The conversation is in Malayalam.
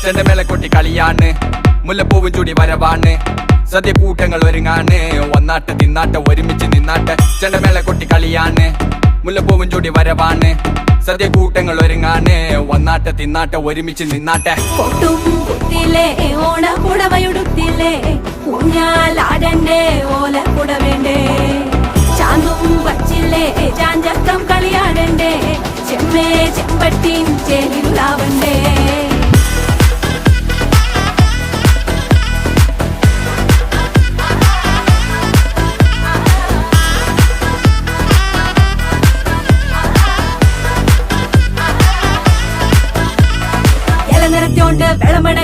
ചെണ്ടമേള കൊട്ടി കളിയാണ്, മുല്ലപ്പൂവും ചൂടി വരവാണ്, സദ്യ കൂട്ടങ്ങൾ ഒരുങ്ങാണ്, ഒന്നാട്ട് തിന്നാട്ട് ഒരുമിച്ച് നിന്നാട്ട്. ചെണ്ടമേള കൊട്ടി കളിയാണ്, മുല്ലപ്പൂവും ചൂടി വരവാണ്, സദ്യ കൂട്ടങ്ങൾ ഒരുങ്ങാണ്, ഒന്നാട്ട് തിന്നാട്ട് ഒരുമിച്ച് നിന്നാട്ടെ. ഓണപ്പുടവയുടുത്തില്ലേ ഊഞ്ഞാലാടണ്ടേ ഓലക്കുട വേണ്ടേ, ചാന്തും വച്ചില്ലേ ചാഞ്ചക്കം കളിയാടണ്ടേ, ചെമ്മേ ചെമ്പട്ടിൻ ചേലിലാവണ്ടേ. ഇലനിറത്തോണ്ട് വിളമണ